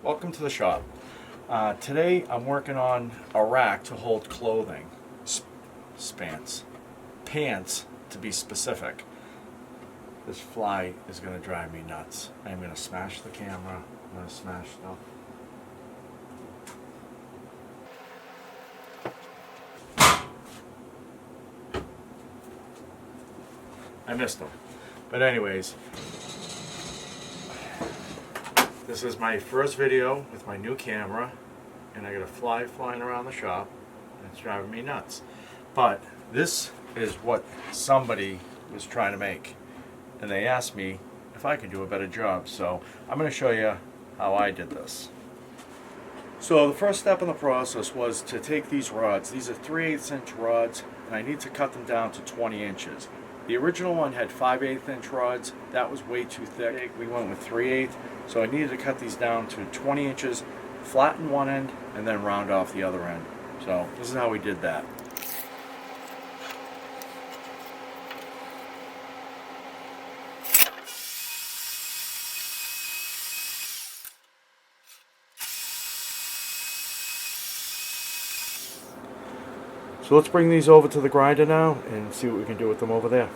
Welcome to the shop. Today I'm working on a rack to hold clothing. Pants to be specific. This fly is going to drive me nuts. I'm going to smash the camera. I'm going to smash stuff. I missed them. But anyways, this is my first video with my new camera, and I got a fly flying around the shop, and it's driving me nuts. But this is what somebody was trying to make, and they asked me if I could do a better job, so I'm going to show you how I did this. So the first step in the process was to take these rods. These are 3/8 inch rods, and I need to cut them down to 20 inches. The original one had 5/8 inch rods. That was way too thick. We went with 3/8, so I needed to cut these down to 20 inches, flatten one end, and then round off the other end. So this is how we did that. So let's bring these over to the grinder now and see what we can do with them over there.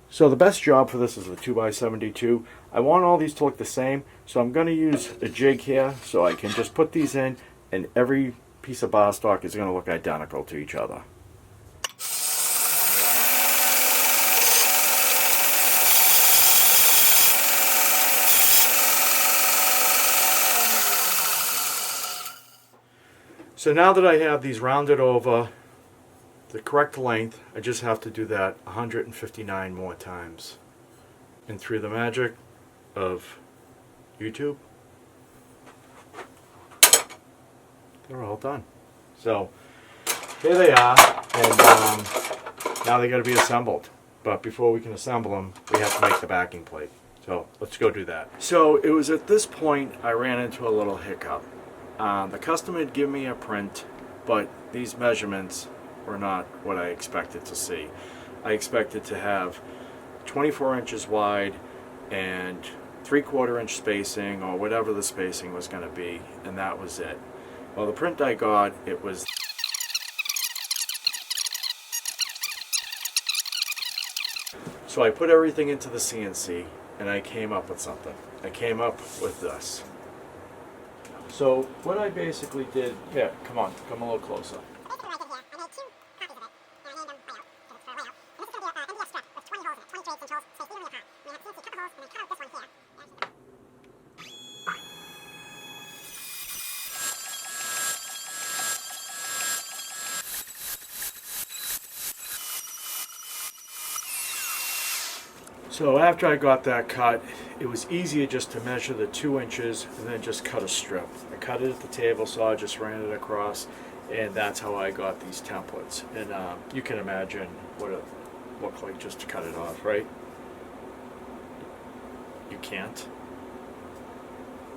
So the best job for this is the 2x72. I want all these to look the same, so I'm going to use a jig here so I can just put these in, and every piece of bar stock is going to look identical to each other. So now that I have these rounded over the correct length, I just have to do that 159 more times. And through the magic of YouTube, they're all done. So here they are, and now they got to be assembled. But before we can assemble them, we have to make the backing plate. So let's go do that. So it was at this point I ran into a little hiccup. The customer had given me a print, but these measurements were not what I expected to see. I expected to have 24 inches wide and 3/4 inch spacing, or whatever the spacing was going to be, and that was it. Well, the print I got, it was so I put everything into the CNC and I came up with something. I came up with this. So what I basically did, here, come on, come a little closer. So after I got that cut, it was easier just to measure the 2 inches and then just cut a strip. I cut it at the table saw, just ran it across, and that's how I got these templates. And you can imagine what it looked like just to cut it off, right? You can't.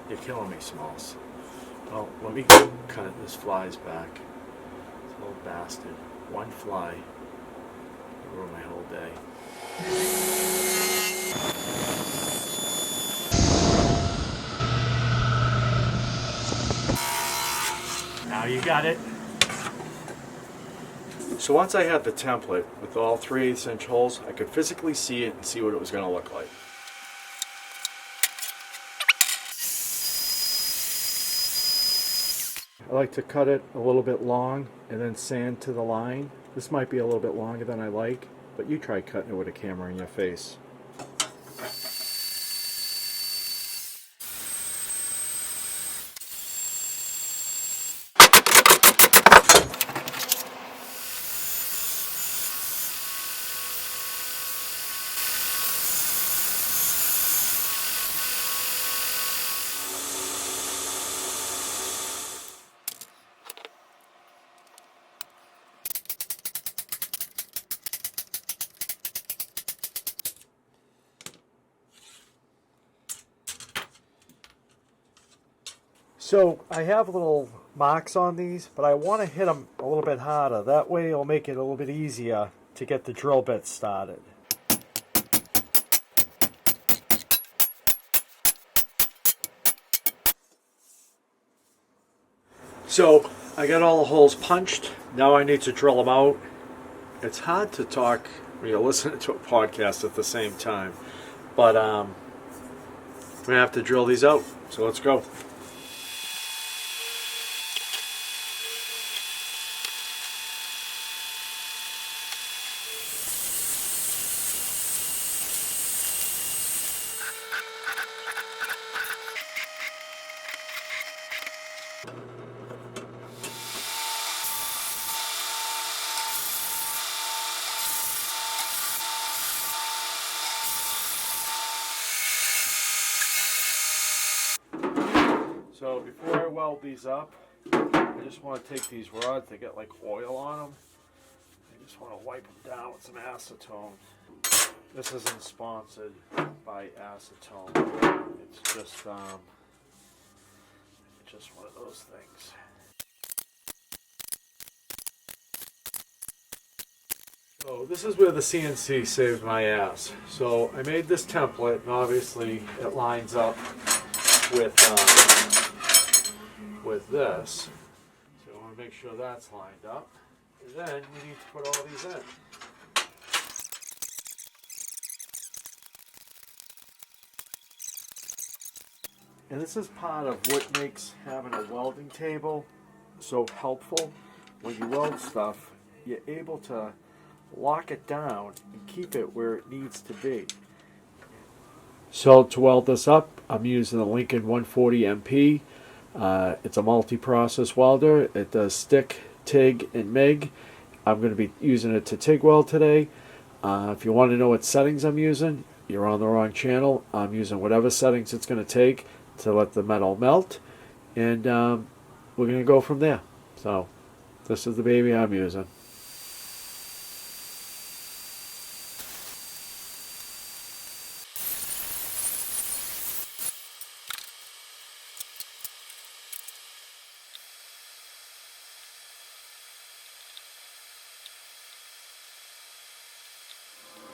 You're killing me, Smalls. Well, let me cut this fly's back. This little bastard. One fly. It'll ruin my whole day. Now you got it. So once I had the template with all 3/8 inch holes, I could physically see it and see what it was going to look like. I like to cut it a little bit long and then sand to the line. This might be a little bit longer than I like, but you try cutting it with a camera in your face. So I have little marks on these, but I want to hit them a little bit harder. That way it'll make it a little bit easier to get the drill bit started. So I got all the holes punched. Now I need to drill them out. It's hard to talk when you're listening to a podcast at the same time. But we're going to have to drill these out. So let's go. So before I weld these up, I just want to take these rods, they get like oil on them. I just want to wipe them down with some acetone. This isn't sponsored by acetone. It's just one of those things. So this is where the CNC saved my ass. So I made this template, and obviously it lines up with this. So I want to make sure that's lined up. And then we need to put all these in. And this is part of what makes having a welding table so helpful. When you weld stuff, you're able to lock it down and keep it where it needs to be. So to weld this up, I'm using the Lincoln 140 MP. It's a multi-process welder. It does stick, TIG, and MIG. I'm going to be using it to TIG weld today. If you want to know what settings I'm using, you're on the wrong channel. I'm using whatever settings it's going to take to let the metal melt, and we're going to go from there. So this is the baby I'm using.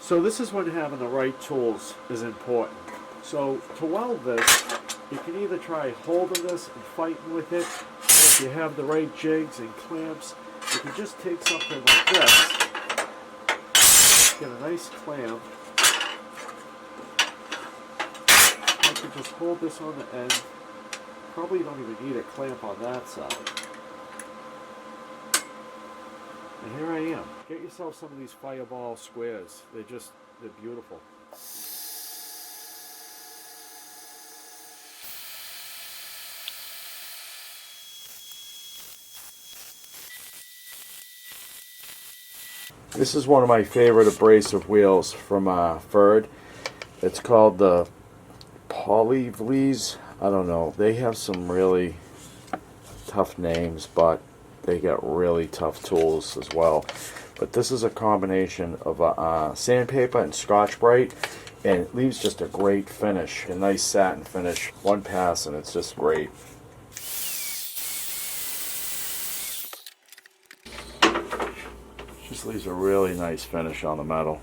So this is when having the right tools is important. So to weld this, you can either try holding this and fighting with it, or if you have the right jigs and clamps, you can just take something like this, get a nice clamp. You can just hold this on the end. Probably don't even need a clamp on that side. And here I am. Get yourself some of these fireball squares. They're beautiful. This is one of my favorite abrasive wheels from Pferd. It's called the Polyvlees. I don't know. They have some really tough names, but they get really tough tools as well. But this is a combination of sandpaper and Scotch-Brite, and it leaves just a great finish, a nice satin finish. One pass and it's just great. Just leaves a really nice finish on the metal.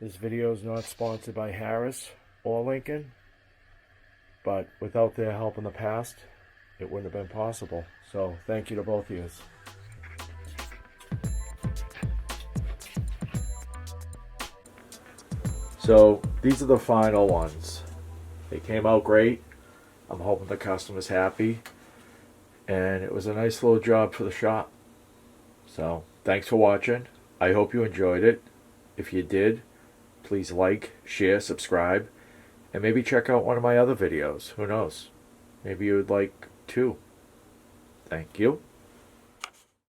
This video is not sponsored by Harris or Lincoln, but without their help in the past, it wouldn't have been possible. So thank you to both of you. So these are the final ones. They came out great. I'm hoping the customer's happy. And it was a nice little job for the shop. So thanks for watching. I hope you enjoyed it. If you did, please like, share, subscribe, and maybe check out one of my other videos. Who knows? Maybe you would like to. Thank you.